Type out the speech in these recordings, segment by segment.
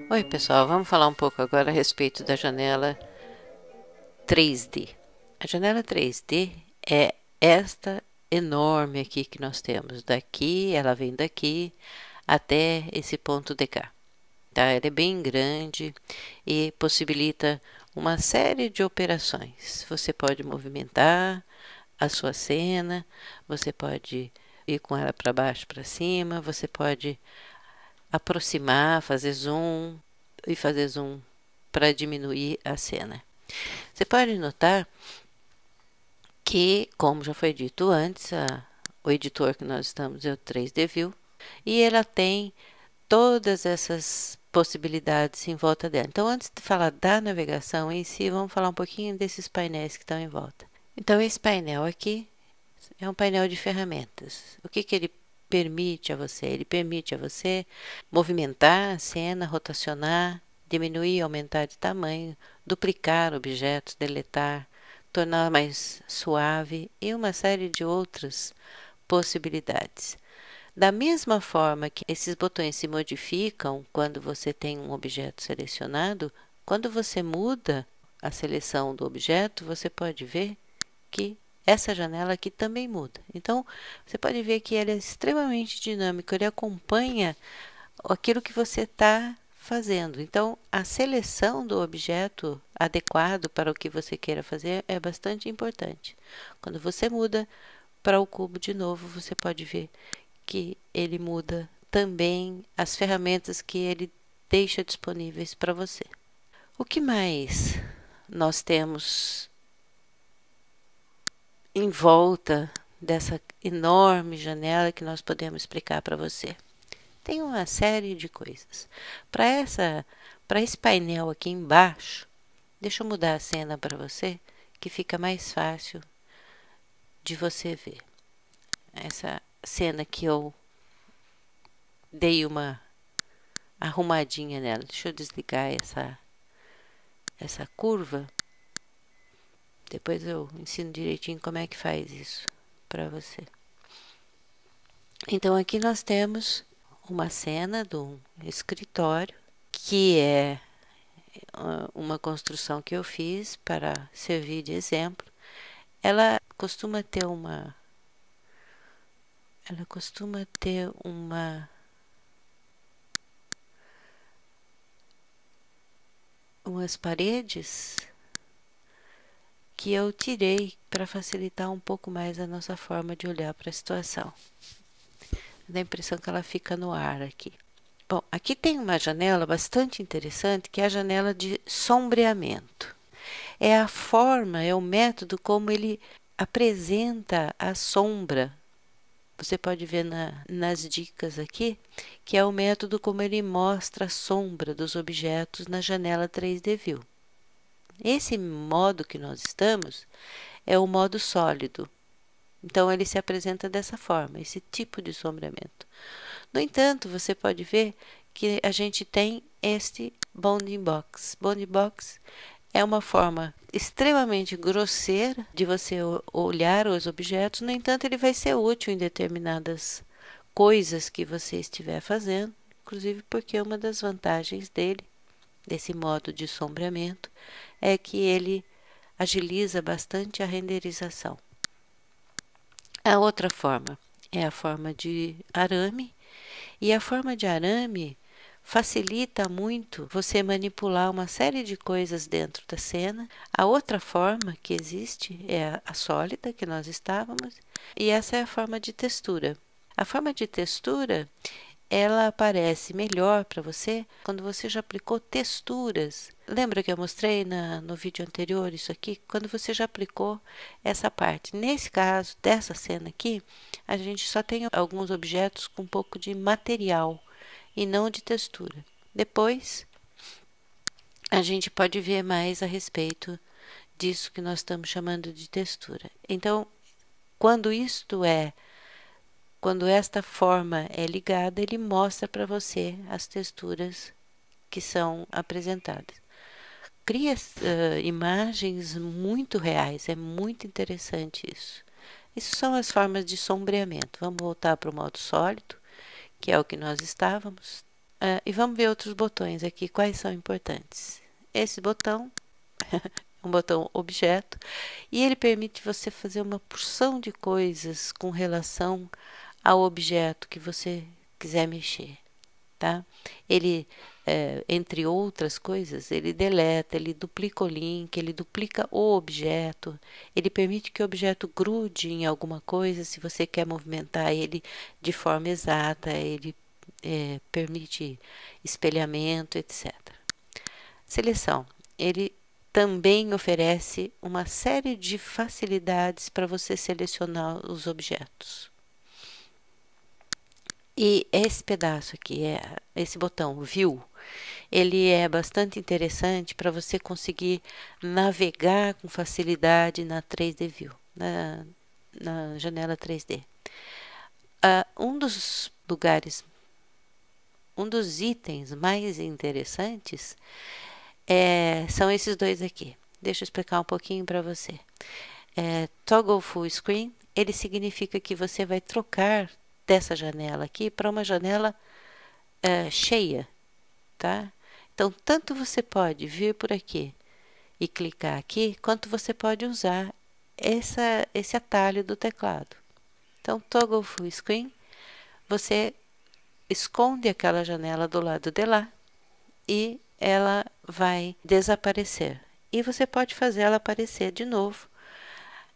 Oi pessoal, vamos falar um pouco agora a respeito da janela 3D. A janela 3D é esta enorme aqui que nós temos. Daqui, ela vem daqui até esse ponto de cá. Tá? Ela é bem grande e possibilita uma série de operações. Você pode movimentar a sua cena, você pode ir com ela para baixo, para cima, você pode aproximar, fazer zoom e fazer zoom para diminuir a cena. Você pode notar que, como já foi dito antes, o editor que nós estamos é o 3D View e ela tem todas essas possibilidades em volta dela. Então, antes de falar da navegação em si, vamos falar um pouquinho desses painéis que estão em volta. Então, esse painel aqui é um painel de ferramentas. O que ele permite a você? Ele permite a você movimentar a cena, rotacionar, diminuir, aumentar de tamanho, duplicar objetos, deletar, tornar mais suave e uma série de outras possibilidades. Da mesma forma que esses botões se modificam quando você tem um objeto selecionado, quando você muda a seleção do objeto, você pode ver que essa janela aqui também muda. Então, você pode ver que ele é extremamente dinâmico, ele acompanha aquilo que você está fazendo. Então, a seleção do objeto adequado para o que você queira fazer é bastante importante. Quando você muda para o cubo de novo, você pode ver que ele muda também as ferramentas que ele deixa disponíveis para você. O que mais nós temos em volta dessa enorme janela que nós podemos explicar para você? Tem uma série de coisas. Para esse painel aqui embaixo, deixa eu mudar a cena para você, que fica mais fácil de você ver. Essa cena que eu dei uma arrumadinha nela. Deixa eu desligar essa curva. Depois eu ensino direitinho como é que faz isso para você. Então, aqui nós temos uma cena de um escritório, que é uma construção que eu fiz para servir de exemplo. Ela costuma ter umas paredes que eu tirei para facilitar um pouco mais a nossa forma de olhar para a situação. Dá a impressão que ela fica no ar aqui. Bom, aqui tem uma janela bastante interessante, que é a janela de sombreamento. É a forma, é o método como ele apresenta a sombra. Você pode ver nas dicas aqui, que é o método como ele mostra a sombra dos objetos na janela 3D View. Esse modo que nós estamos é o modo sólido. Então, ele se apresenta dessa forma, esse tipo de sombreamento. No entanto, você pode ver que a gente tem este bounding box. Bounding box é uma forma extremamente grosseira de você olhar os objetos, no entanto, ele vai ser útil em determinadas coisas que você estiver fazendo, inclusive porque uma das vantagens desse modo de sombreamento, é que ele agiliza bastante a renderização. A outra forma é a forma de arame, e a forma de arame facilita muito você manipular uma série de coisas dentro da cena. A outra forma que existe é a sólida, que nós estávamos, e essa é a forma de textura. A forma de textura, ela aparece melhor para você quando você já aplicou texturas. Lembra que eu mostrei no vídeo anterior isso aqui? Quando você já aplicou essa parte. Nesse caso, dessa cena aqui, a gente só tem alguns objetos com um pouco de material e não de textura. Depois, a gente pode ver mais a respeito disso que nós estamos chamando de textura. Então, quando esta forma é ligada, ele mostra para você as texturas que são apresentadas. cria imagens muito reais, é muito interessante isso. Isso são as formas de sombreamento. Vamos voltar para o modo sólido, que é o que nós estávamos, e vamos ver outros botões aqui, quais são importantes. Esse botão um botão objeto, e ele permite você fazer uma porção de coisas com relação ao objeto que você quiser mexer, tá? Ele, entre outras coisas, ele deleta, ele duplica o link, ele duplica o objeto, ele permite que o objeto grude em alguma coisa, se você quer movimentar ele de forma exata, ele permite espelhamento, etc. Seleção. Ele também oferece uma série de facilidades para você selecionar os objetos. E esse pedaço aqui, esse botão View, ele é bastante interessante para você conseguir navegar com facilidade na 3D View, na janela 3D. Um dos itens mais interessantes são esses dois aqui. Deixa eu explicar um pouquinho para você. Toggle Full Screen, ele significa que você vai trocar dessa janela aqui para uma janela cheia, tá? Então, tanto você pode vir por aqui e clicar aqui, quanto você pode usar esse atalho do teclado. Então, Toggle Full Screen, você esconde aquela janela do lado de lá e ela vai desaparecer. E você pode fazer ela aparecer de novo,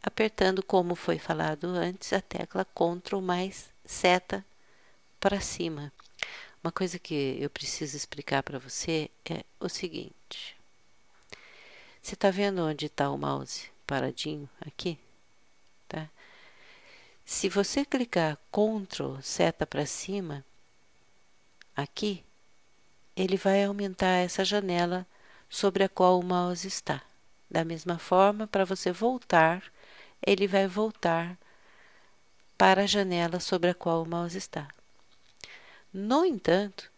apertando, como foi falado antes, a tecla Ctrl mais seta para cima. Uma coisa que eu preciso explicar para você é o seguinte. Você está vendo onde está o mouse paradinho aqui? Tá? Se você clicar Ctrl seta para cima, aqui, ele vai aumentar essa janela sobre a qual o mouse está. Da mesma forma, para você voltar, ele vai voltar para a janela sobre a qual o mouse está. No entanto,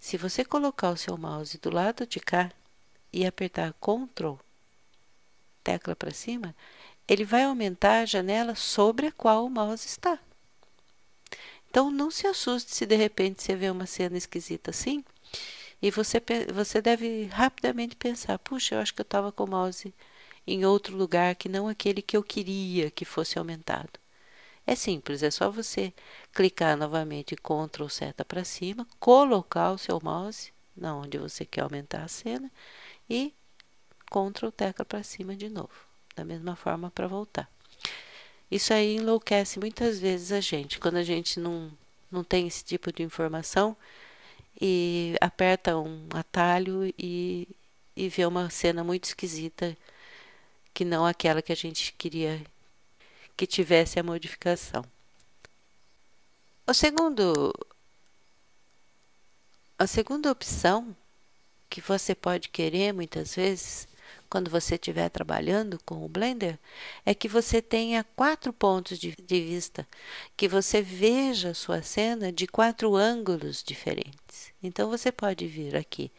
se você colocar o seu mouse do lado de cá e apertar Ctrl, tecla para cima, ele vai aumentar a janela sobre a qual o mouse está. Então, não se assuste se de repente você vê uma cena esquisita assim, e você deve rapidamente pensar, puxa, eu acho que eu estava com o mouse em outro lugar que não aquele que eu queria que fosse aumentado. É simples, é só você clicar novamente Ctrl seta para cima, colocar o seu mouse na onde você quer aumentar a cena e Ctrl tecla para cima de novo, da mesma forma para voltar. Isso aí enlouquece muitas vezes a gente, quando a gente não tem esse tipo de informação e aperta um atalho e vê uma cena muito esquisita, que não aquela que a gente queria que tivesse a modificação. A segunda opção que você pode querer muitas vezes, quando você estiver trabalhando com o Blender, é que você tenha 4 pontos de vista, que você veja a sua cena de 4 ângulos diferentes. Então, você pode vir aqui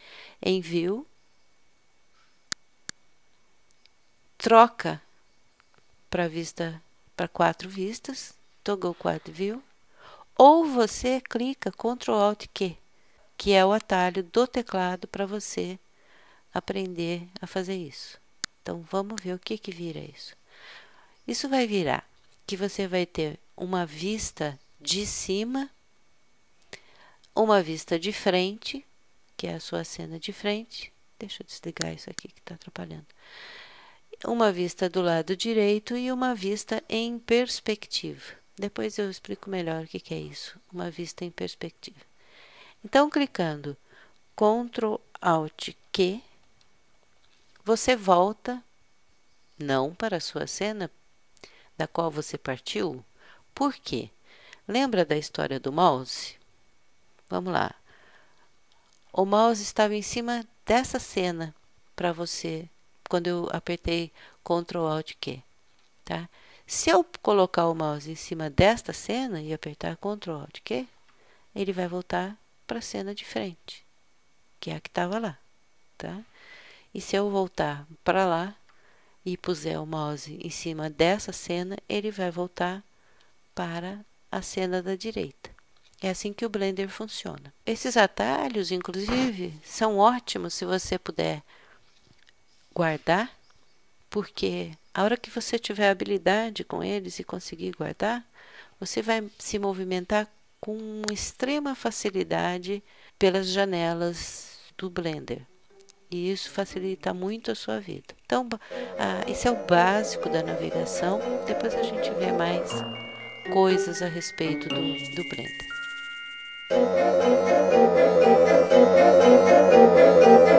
em View, troca para 4 vistas, Toggle Quad View, ou você clica Ctrl Alt Q, que é o atalho do teclado para você aprender a fazer isso. Então, vamos ver o que vira isso. Isso vai virar que você vai ter uma vista de cima, uma vista de frente, que é a sua cena de frente. Deixa eu desligar isso aqui que está atrapalhando. Uma vista do lado direito e uma vista em perspectiva. Depois eu explico melhor o que é isso, uma vista em perspectiva. Então, clicando Ctrl Alt Q, você volta, não para a sua cena da qual você partiu. Por quê? Lembra da história do mouse? Vamos lá. O mouse estava em cima dessa cena para você, quando eu apertei Ctrl Alt Q, tá? Se eu colocar o mouse em cima desta cena e apertar Ctrl Alt Q, ele vai voltar para a cena de frente, que é a que estava lá, tá? E se eu voltar para lá e puser o mouse em cima dessa cena, ele vai voltar para a cena da direita. É assim que o Blender funciona. Esses atalhos, inclusive, são ótimos se você puder guardar, porque a hora que você tiver habilidade com eles e conseguir guardar, você vai se movimentar com extrema facilidade pelas janelas do Blender. E isso facilita muito a sua vida. Então, esse é o básico da navegação. Depois a gente vê mais coisas a respeito do Blender.